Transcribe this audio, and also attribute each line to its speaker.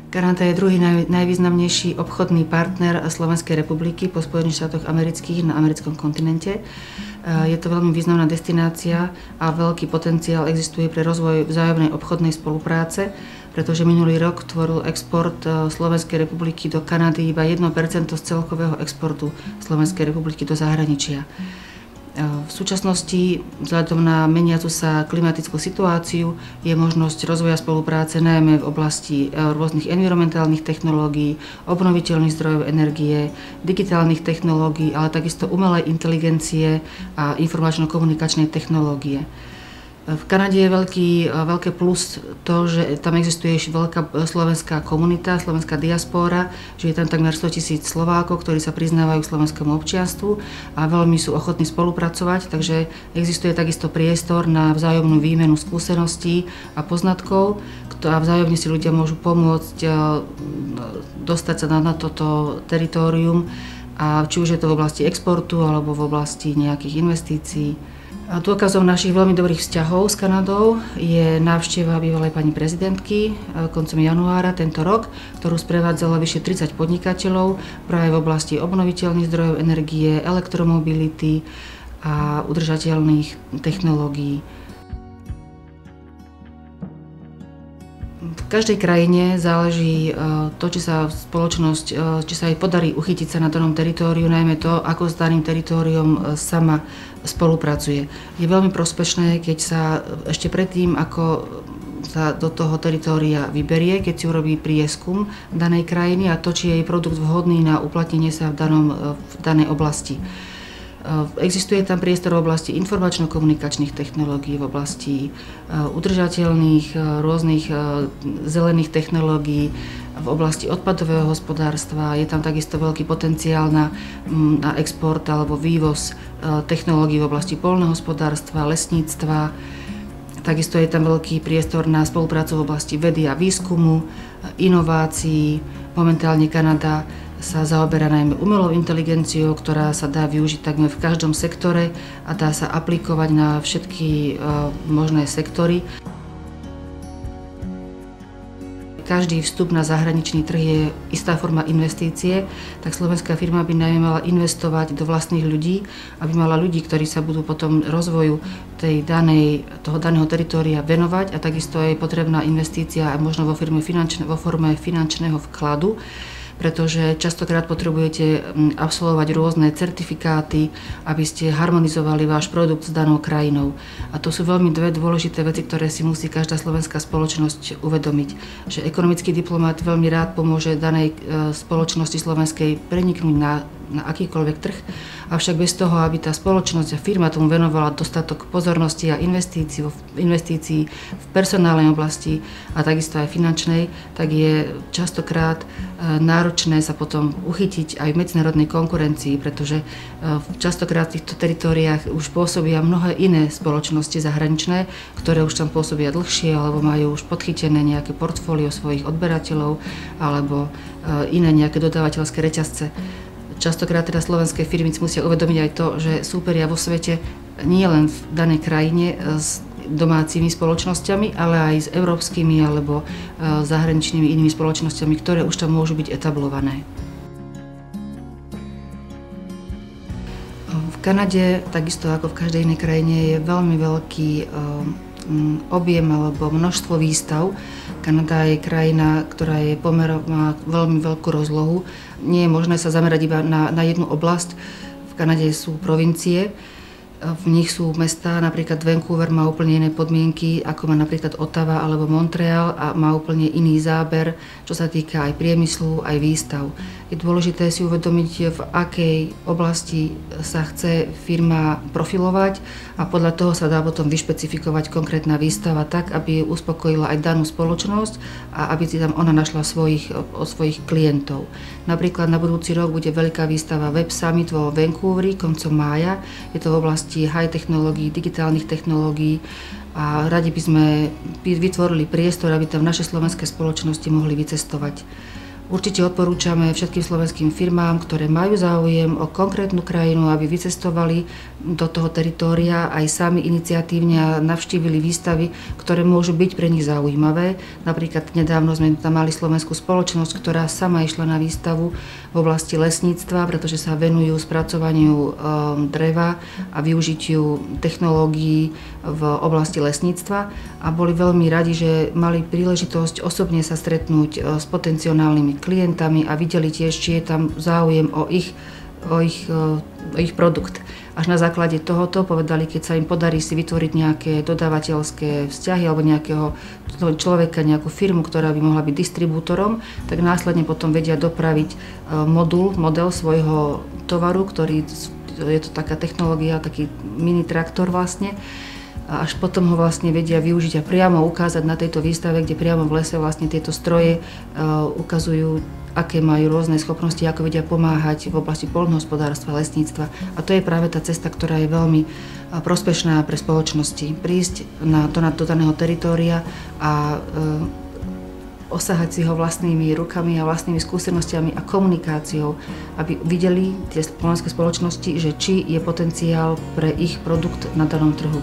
Speaker 1: Kanada je druhý najvýznamnejší obchodný partner Slovenskej republiky po Spojených štátoch amerických na americkom kontinente. Je to veľmi významná destinácia a veľký potenciál existuje pre rozvoj vzájomnej obchodnej spolupráce, pretože minulý rok tvoril export Slovenskej republiky do Kanady iba 1% z celkového exportu Slovenskej republiky do zahraničia. V súčasnosti, vzhľadom na meniacu sa klimatickú situáciu, je možnosť rozvoja spolupráce najmä v oblasti rôznych environmentálnych technológií, obnoviteľných zdrojov energie, digitálnych technológií, ale takisto umelej inteligencie a informačno-komunikačnej technológie. V Kanade je veľké plus to, že tam existuje veľká slovenská komunita, slovenská diaspóra, že je tam takmer 100 000 Slovákov, ktorí sa priznávajú k slovenskému občianstvu a veľmi sú ochotní spolupracovať, takže existuje takisto priestor na vzájomnú výmenu skúseností a poznatkov a vzájomne si ľudia môžu pomôcť dostať sa na toto teritórium, a či už je to v oblasti exportu alebo v oblasti nejakých investícií. A dôkazom našich veľmi dobrých vzťahov s Kanadou je návšteva bývalej pani prezidentky koncom januára tento rok, ktorú sprevádzalo vyše 30 podnikateľov práve v oblasti obnoviteľných zdrojov energie, elektromobility a udržateľných technológií. V každej krajine záleží to, či sa spoločnosť, či sa jej podarí uchytiť sa na danom teritóriu, najmä to, ako s daným teritóriom sama spolupracuje. Je veľmi prospešné, keď sa ešte predtým, ako sa do toho teritória vyberie, keď si urobí prieskum danej krajiny a to, či je jej produkt vhodný na uplatnenie sa v danej oblasti. Existuje tam priestor v oblasti informačno-komunikačných technológií, v oblasti udržateľných rôznych zelených technológií, v oblasti odpadového hospodárstva. Je tam takisto veľký potenciál na export alebo vývoz technológií v oblasti poľnohospodárstva, lesníctva. Takisto je tam veľký priestor na spoluprácu v oblasti vedy a výskumu, inovácií. Momentálne Kanada sa zaoberá najmä umelou inteligenciou, ktorá sa dá využiť takmer v každom sektore a dá sa aplikovať na všetky možné sektory. Každý vstup na zahraničný trh je istá forma investície, tak slovenská firma by najmä mala investovať do vlastných ľudí, aby mala ľudí, ktorí sa budú potom rozvoju toho daného teritória venovať, a takisto je potrebná investícia aj možno vo forme finančného vkladu, pretože častokrát potrebujete absolvovať rôzne certifikáty, aby ste harmonizovali váš produkt s danou krajinou. A to sú veľmi dve dôležité veci, ktoré si musí každá slovenská spoločnosť uvedomiť. Že ekonomický diplomát veľmi rád pomôže danej spoločnosti slovenskej preniknúť na akýkoľvek trh, avšak bez toho, aby tá spoločnosť a firma tomu venovala dostatok pozornosti a investícií v personálnej oblasti a takisto aj finančnej, tak je častokrát náročné sa potom uchytiť aj v medzinárodnej konkurencii, pretože častokrát v týchto teritóriách už pôsobia mnohé iné spoločnosti zahraničné, ktoré už tam pôsobia dlhšie alebo majú už podchytené nejaké portfólio svojich odberateľov alebo iné nejaké dodávateľské reťazce. Častokrát teda slovenské firmy musia uvedomiť aj to, že súperia vo svete nie len v danej krajine s domácimi spoločnosťami, ale aj s európskymi alebo zahraničnými inými spoločnosťami, ktoré už tam môžu byť etablované. V Kanade, takisto ako v každej inej krajine, je veľmi veľký objem alebo množstvo výstav. Kanada je krajina, ktorá má veľmi veľkú rozlohu. Nie je možné sa zamerať iba na jednu oblasť. V Kanade sú provincie, v nich sú mestá, napríklad Vancouver má úplne iné podmienky, ako má napríklad Ottawa alebo Montreal a má úplne iný záber, čo sa týka aj priemyslu, aj výstav. Je dôležité si uvedomiť, v akej oblasti sa chce firma profilovať a podľa toho sa dá potom vyšpecifikovať konkrétna výstava tak, aby uspokojila aj danú spoločnosť a aby si tam ona našla svojich klientov. Napríklad na budúci rok bude veľká výstava Web Summit vo Vancouveri koncom mája. Je to v oblasti high technológií, digitálnych technológií a radi by sme vytvorili priestor, aby tam naše slovenské spoločnosti mohli vycestovať. Určite odporúčame všetkým slovenským firmám, ktoré majú záujem o konkrétnu krajinu, aby vycestovali do toho teritória aj sami iniciatívne a navštívili výstavy, ktoré môžu byť pre nich zaujímavé. Napríklad nedávno sme tam mali slovenskú spoločnosť, ktorá sama išla na výstavu v oblasti lesníctva, pretože sa venujú spracovaniu dreva a využitiu technológií v oblasti lesníctva a boli veľmi radi, že mali príležitosť osobne sa stretnúť s potenciálnymi klientami a videli tiež, či je tam záujem o ich produkt. Až na základe tohoto povedali, keď sa im podarí si vytvoriť nejaké dodávateľské vzťahy alebo nejakého človeka, nejakú firmu, ktorá by mohla byť distribútorom, tak následne potom vedia dopraviť model svojho tovaru, ktorý je to taká technológia, taký mini traktor vlastne. A až potom ho vlastne vedia využiť a priamo ukázať na tejto výstave, kde priamo v lese vlastne tieto stroje ukazujú, aké majú rôzne schopnosti, ako vedia pomáhať v oblasti poľnohospodárstva, lesníctva. A to je práve tá cesta, ktorá je veľmi prospešná pre spoločnosti. Prísť do daného teritória a osahať si ho vlastnými rukami a vlastnými skúsenostiami a komunikáciou, aby videli tie slovenské spoločnosti, že či je potenciál pre ich produkt na danom trhu.